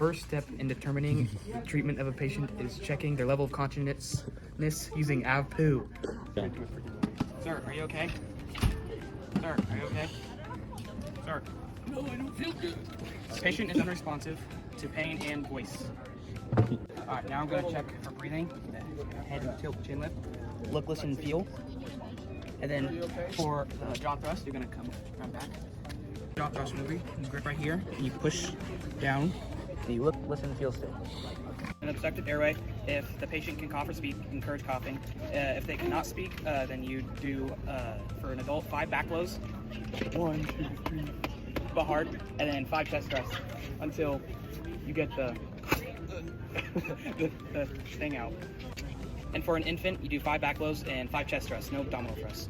first step in determining the treatment of a patient is checking their level of consciousness using AVPU. Yeah. Sir, are you okay? Sir, are you okay? Sir. No, I don't feel good. Patient is unresponsive to pain and voice. Alright, now I'm going to check for breathing. Head and tilt, chin lift. Look, listen, feel. And then for the jaw thrust, you're going to come around back. Jaw thrust movie, you grip right here, and you push down, and you look, listen, feel still. An obstructed airway, if the patient can cough or speak, encourage coughing. If they cannot speak, then you do, for an adult, 5 back blows. 1, 2, 3. But hard, and then 5 chest thrusts until you get the thing out. And for an infant, you do 5 back blows and 5 chest thrusts, no abdominal thrusts.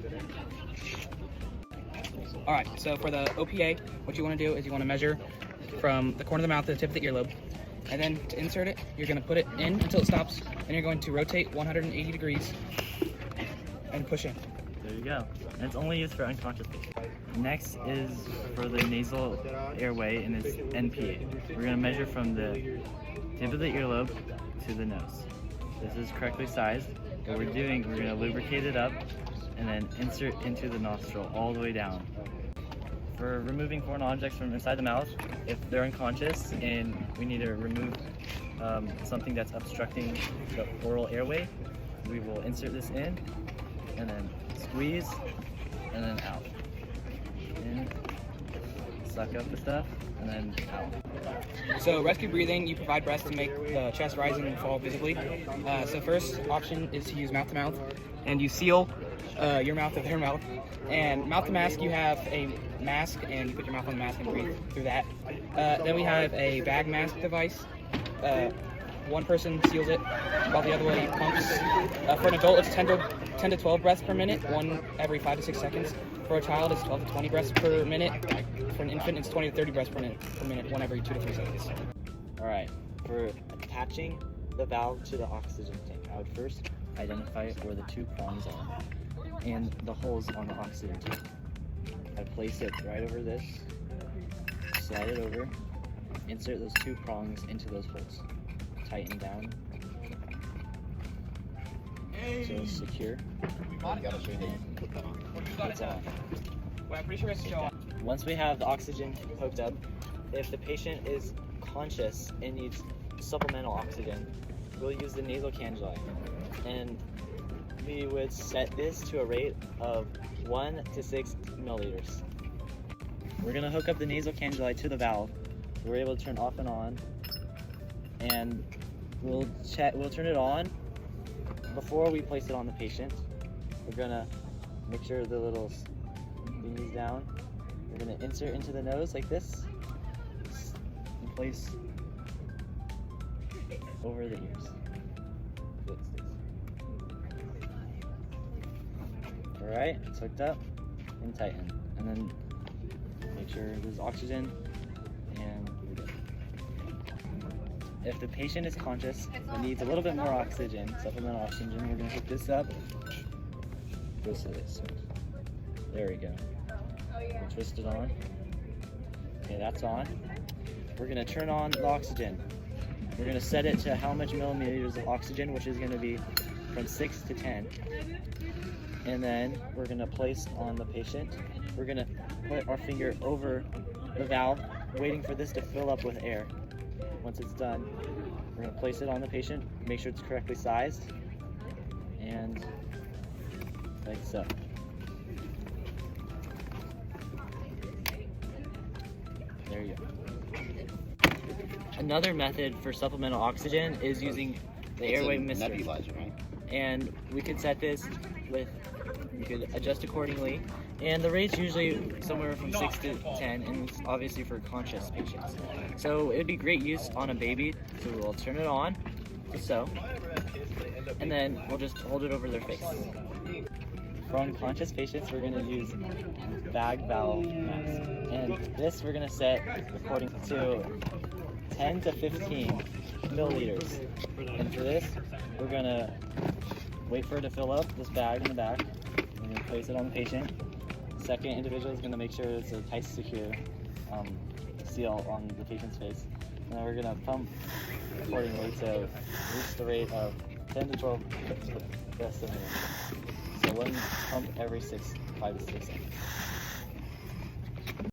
All right, so for the OPA, what you want to do is you want to measure from the corner of the mouth to the tip of the earlobe. And then to insert it, you're going to put it in until it stops, and you're going to rotate 180 degrees and push in. There you go. And it's only used for unconscious patients. Next is for the nasal airway, and it's NPA. We're going to measure from the tip of the earlobe to the nose. This is correctly sized. What we're doing, we're going to lubricate it up and then insert into the nostril all the way down. For removing foreign objects from inside the mouth, if they're unconscious and we need to remove something that's obstructing the oral airway, we will insert this in and then squeeze and then out. In, suck up the stuff, and then out. So rescue breathing, you provide breath to make the chest rise and fall visibly. So first option is to use mouth to mouth, and you seal your mouth with their mouth. And mouth to mask, you have a mask, and you put your mouth on the mask and breathe through that. Then we have a bag mask device. One person seals it while the other one pumps. For an adult, it's 10 to 12 breaths per minute, one every 5 to 6 seconds. For a child, it's 12 to 20 breaths per minute. For an infant, it's 20 to 30 breaths per minute, one every 2 to 3 seconds. All right, for attaching the valve to the oxygen tank, I would first identify where the 2 prongs are and the holes on the oxygen tank. I place it right over this, slide it over, insert those 2 prongs into those holes, tighten down, so it's secure. It's on. Once we have the oxygen hooked up, if the patient is conscious and needs supplemental oxygen, we'll use the nasal cannula, and we would set this to a rate of 1 to 6 milliliters. We're going to hook up the nasal cannula to the valve. We're able to turn off and on, and we'll turn it on before we place it on the patient. We're going to make sure the little thing is down. We're going to insert into the nose like this and place over the ears. Alright, it's hooked up and tighten. And then make sure there's oxygen, and we're good. If the patient is conscious and needs a little bit more oxygen, supplemental oxygen, we're going to hook this up. Twist it. There we go. We'll twist it on. Okay, that's on. We're going to turn on the oxygen. We're going to set it to how much millimeters of oxygen, which is going to be from 6 to 10. And then we're going to place on the patient. We're going to put our finger over the valve, waiting for this to fill up with air. Once it's done, we're going to place it on the patient, make sure it's correctly sized, and like so. There you go. Another method for supplemental oxygen is using the airway nebulizer, right? And we could set this with, you could adjust accordingly, and the rate's usually somewhere from 6 to 10, and it's obviously for conscious patients. So it would be great use on a baby. So we'll turn it on, just so, and then we'll just hold it over their face. For unconscious patients, we're going to use bag valve mask, and this we're going to set according to 10 to 15 milliliters. And for this, we're going to wait for it to fill up, this bag in the back. We're going to place it on the patient. The second individual is going to make sure it's a tight, secure seal on the patient's face. Now we're gonna pump accordingly to reach the rate of 10 to 12 breaths a minute. So one pump every 5 to 6 seconds.